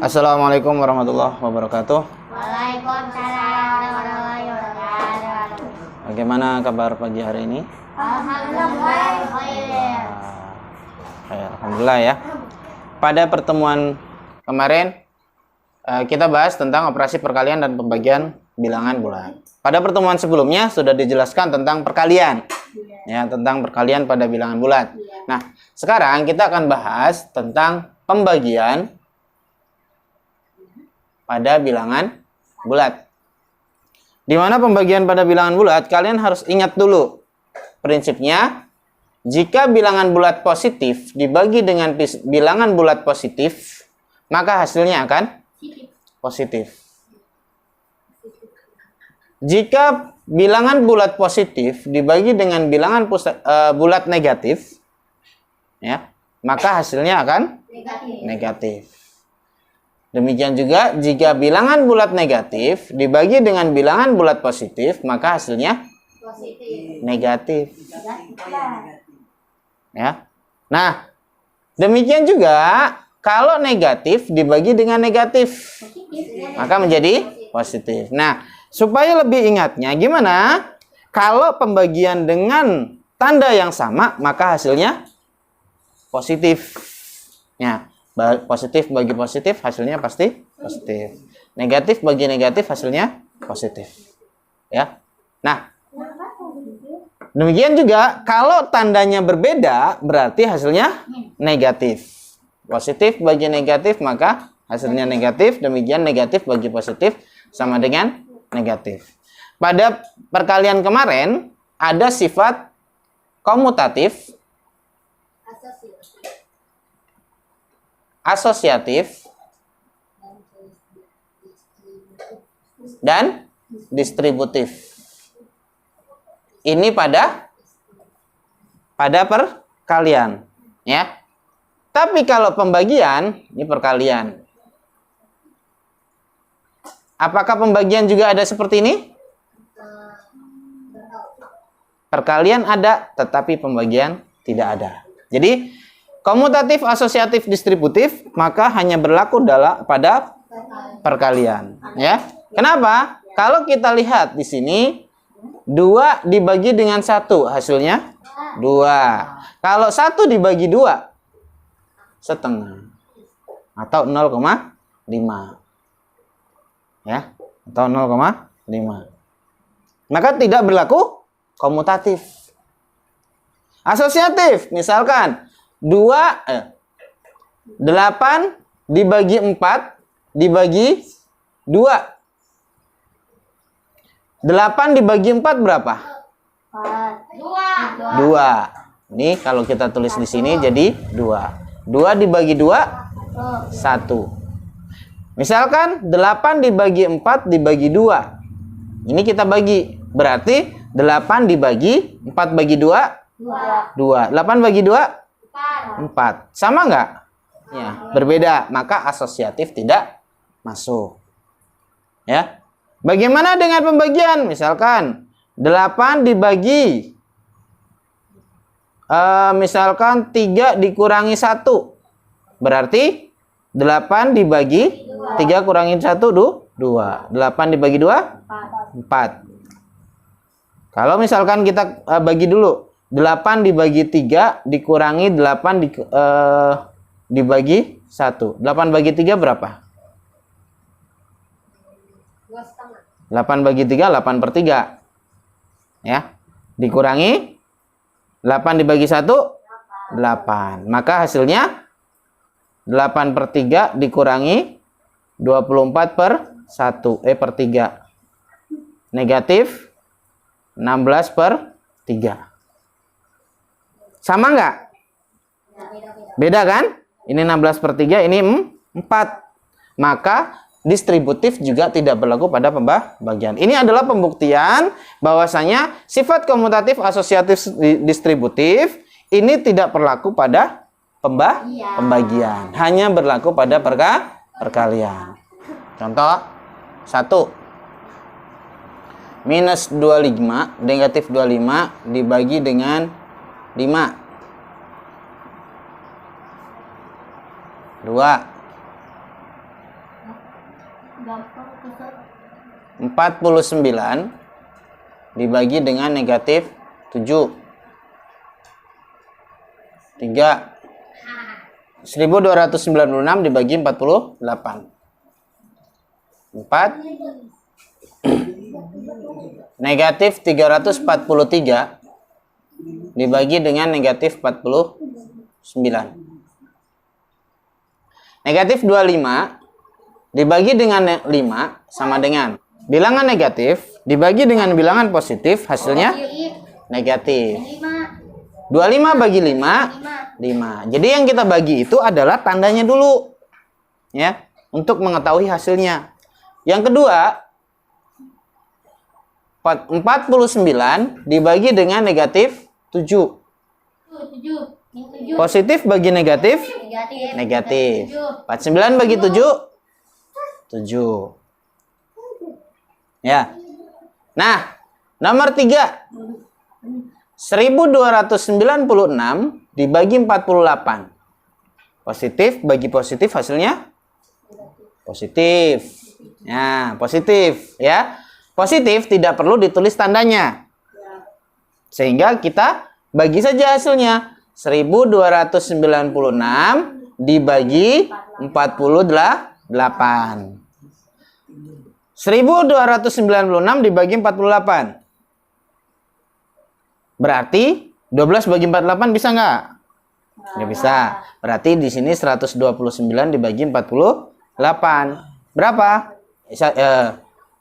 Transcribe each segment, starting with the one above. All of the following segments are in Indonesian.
Assalamualaikum warahmatullahi wabarakatuh. Waalaikumsalam warahmatullahi wabarakatuh. Bagaimana kabar pagi hari ini? Alhamdulillah ya. Pada pertemuan kemarin kita bahas tentang operasi perkalian dan pembagian bilangan bulat. Pada pertemuan sebelumnya sudah dijelaskan tentang perkalian. Ya, tentang perkalian pada bilangan bulat. Nah, sekarang kita akan bahas tentang pembagian pada bilangan bulat. Di mana pembagian pada bilangan bulat, kalian harus ingat dulu prinsipnya. Jika bilangan bulat positif dibagi dengan bilangan bulat positif, maka hasilnya akan positif. Jika bilangan bulat positif dibagi dengan bilangan bulat negatif, ya, maka hasilnya akan negatif. Demikian juga jika bilangan bulat negatif dibagi dengan bilangan bulat positif, maka hasilnya negatif. Ya. Nah, demikian juga kalau negatif dibagi dengan negatif, maka menjadi positif. Nah, supaya lebih ingatnya gimana? Kalau pembagian dengan tanda yang sama, maka hasilnya positif. Ya. Positif bagi positif hasilnya pasti positif. Negatif bagi negatif hasilnya positif. Ya. Nah, demikian juga kalau tandanya berbeda berarti hasilnya negatif. Positif bagi negatif maka hasilnya negatif. Demikian negatif bagi positif sama dengan negatif. Pada perkalian kemarin ada sifat komutatif, asosiatif, dan distributif. Ini pada perkalian, ya. Tapi kalau pembagian, ini perkalian. Apakah pembagian juga ada seperti ini? Perkalian ada, tetapi pembagian tidak ada. Jadi komutatif, asosiatif, distributif maka hanya berlaku pada perkalian, ya. Kenapa? Kalau kita lihat di sini 2 dibagi dengan 1 hasilnya 2. Kalau 1 dibagi 2 setengah atau 0,5. Ya, atau 0,5. Maka tidak berlaku komutatif. Asosiatif, misalkan 8 dibagi 4 dibagi 2. 8 dibagi 4 berapa? 2. Ini kalau kita tulis di sini jadi 2. 2 dibagi 2 1. Misalkan 8 dibagi 4 dibagi 2. Ini kita bagi. Berarti 8 dibagi 4 bagi 2 2. 8 bagi 2 4. Sama nggak? Ya, berbeda. Maka asosiatif tidak masuk. Ya. Bagaimana dengan pembagian? Misalkan 8 dibagi misalkan 3 dikurangi 1. Berarti 8 dibagi 3 kurangi 1 2. 8 dibagi 2 4. Kalau misalkan kita bagi dulu 8 dibagi 3 dikurangi 8 dibagi 1. 8 bagi 3 berapa? 8 bagi 3 8/3. Ya. Dikurangi 8 dibagi 1 8. Maka hasilnya 8/3 dikurangi 24/1 per 3. Negatif 16/3. Sama nggak? Beda kan? Ini 16/3, ini 4. Maka distributif juga tidak berlaku pada pembagian. Ini adalah pembuktian bahwasanya sifat komutatif, asosiatif, distributif ini tidak berlaku pada pembagian. Hanya berlaku pada perkalian. Contoh 1. Minus 25, negatif 25 dibagi dengan 5. 2. Gampang Ustaz. 49 dibagi dengan negatif 7. 3. 1296 dibagi 48. 4. Negatif 343 dibagi dengan negatif 49. Negatif 25 dibagi dengan 5 sama dengan bilangan negatif dibagi dengan bilangan positif, hasilnya negatif. 25 bagi 5, 5. Jadi yang kita bagi itu adalah tandanya dulu, ya, untuk mengetahui hasilnya. Yang kedua, 49 dibagi dengan negatif 7. Positif bagi negatif, negatif. 49 bagi 7, 7. Ya. Nah, nomor 3. 1296 dibagi 48. Positif bagi positif, hasilnya positif. Ya, positif, ya. Positif tidak perlu ditulis tandanya. Sehingga kita bagi saja hasilnya. 1296 dibagi 48. 1296 dibagi 48. Berarti 12 bagi 48 bisa nggak? Nggak bisa. Berarti di sini 129 dibagi 48. Berapa? 129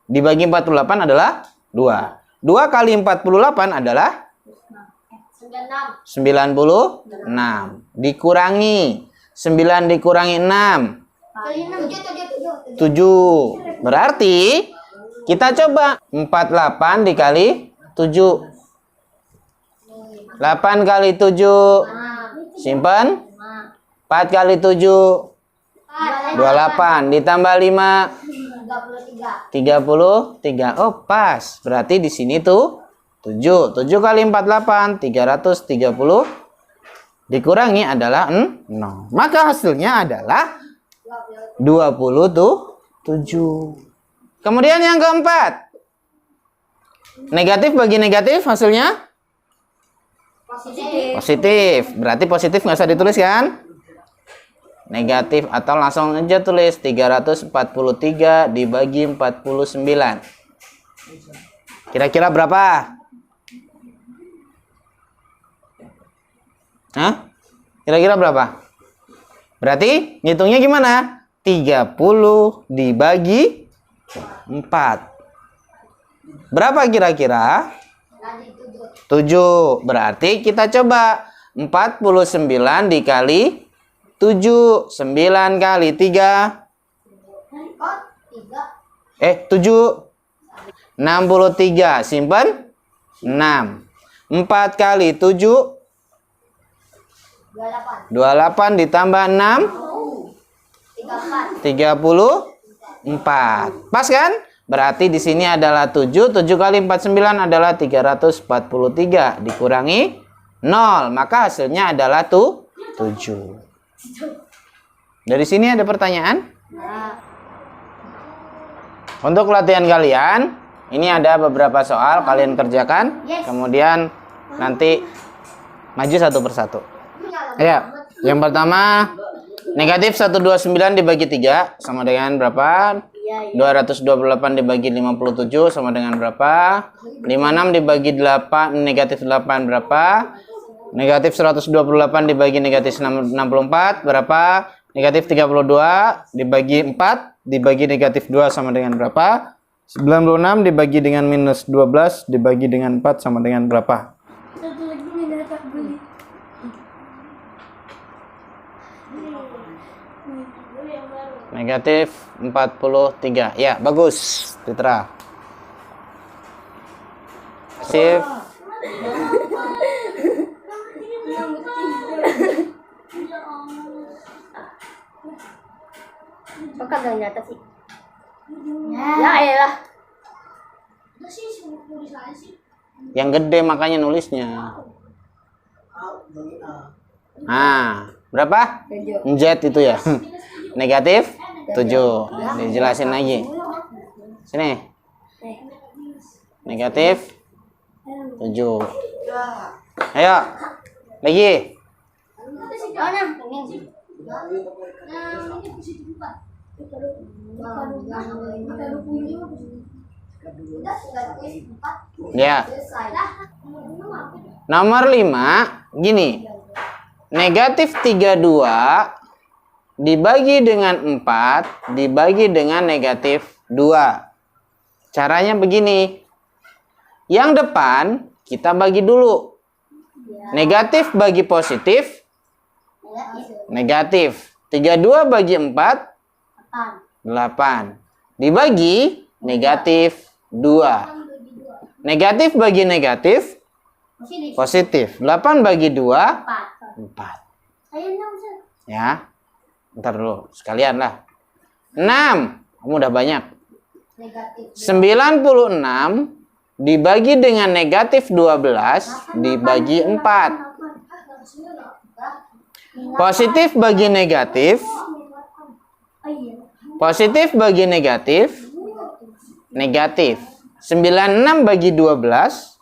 dibagi 48 adalah 2. 2 kali 48 adalah 96. Dikurangi 9 dikurangi 6, 7. Berarti kita coba 48 dikali 7. 8 kali 7 simpan. 4 kali 7 28 ditambah 5 33. Oh, pas. Berarti di sini tuh 7. 7 kali 48 330 dikurangi adalah 0. Maka hasilnya adalah 27. Kemudian yang keempat. Negatif bagi negatif hasilnya positif. Berarti positif nggak usah ditulis kan? Negatif atau langsung aja tulis 343 dibagi 49. Kira-kira berapa? Hah? Kira-kira berapa? Berarti ngitungnya gimana? 30 dibagi 4. Berapa kira-kira? 7. Berarti kita coba 49 dikali 7. 9 kali 3. 7. 63. Simpan. 6. 4 kali 7. 28 ditambah 6. 34. Pas kan? Berarti di sini adalah 7. 7 kali 49 adalah 343 dikurangi 0. Maka hasilnya adalah 7. Dari sini ada pertanyaan? Untuk latihan kalian, ini ada beberapa soal kalian kerjakan, kemudian nanti maju satu persatu. Ya, yang pertama negatif 129 dibagi 3 sama dengan berapa? 228 dibagi 57 sama dengan berapa? 56 dibagi 8 negatif 8 berapa? Negatif 128 dibagi negatif 64 berapa? Negatif 32 dibagi 4 dibagi negatif 2 sama dengan berapa? 96 dibagi dengan minus 12 dibagi dengan 4 sama dengan berapa? Negatif 43. Ya, bagus, Fitra. Sip. Kok kagak nyata sih? Ya elah. Yang gede makanya nulisnya. Nah, berapa? Z itu ya. negatif 7. Dijelasin lagi. Sini. Negatif 7. Ayo. Lagi. Ya. Nomor 5, gini. Negatif 32 dibagi dengan 4 dibagi dengan negatif 2. Caranya begini. Yang depan kita bagi dulu. Negatif bagi positif. Negatif. 32 bagi 4. 8. Dibagi negatif 2. Negatif bagi negatif. Positif. 8 bagi 2. 4. Ya. Ntar dulu. Sekalian lah. 6. Kamu udah banyak. 96 dibagi dengan negatif 12 dibagi 4. Positif bagi negatif. Positif bagi negatif. Negatif. 96 bagi 12.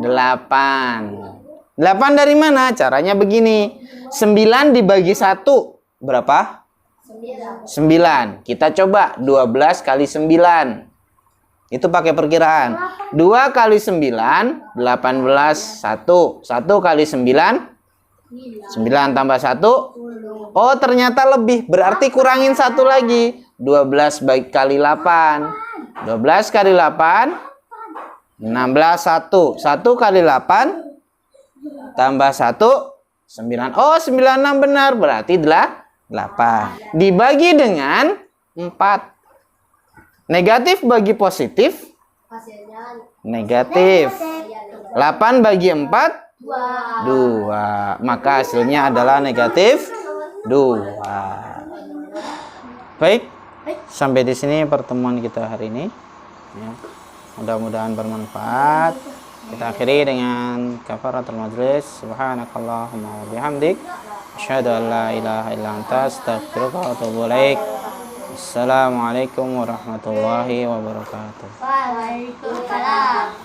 8. 8 dari mana? Caranya begini. 9 dibagi 1. Berapa? 9. Kita coba 12 kali 9. Itu pakai perkiraan. 2 kali 9, 18. 1. 1 kali 9, 9 tambah 1. Oh, ternyata lebih. Berarti kurangin 1 lagi. 12 kali 8. 12 kali 8. 16. 1. 1 kali 8. Tambah 1. 9. Oh, 96 benar. Berarti 8. Dibagi dengan 4. Negatif bagi positif. Negatif. 8 bagi 4. 2. Maka hasilnya adalah negatif 2. Baik. Sampai di sini pertemuan kita hari ini. Ya. Mudah-mudahan bermanfaat. Kita akhiri dengan kafaratul majlis. Subhanakallahumma wa bihamdik. Asyhadu an la ilaha illa anta astaghfiruka wa atubu ilaik. Assalamualaikum warahmatullahi wabarakatuh. Waalaikumsalam.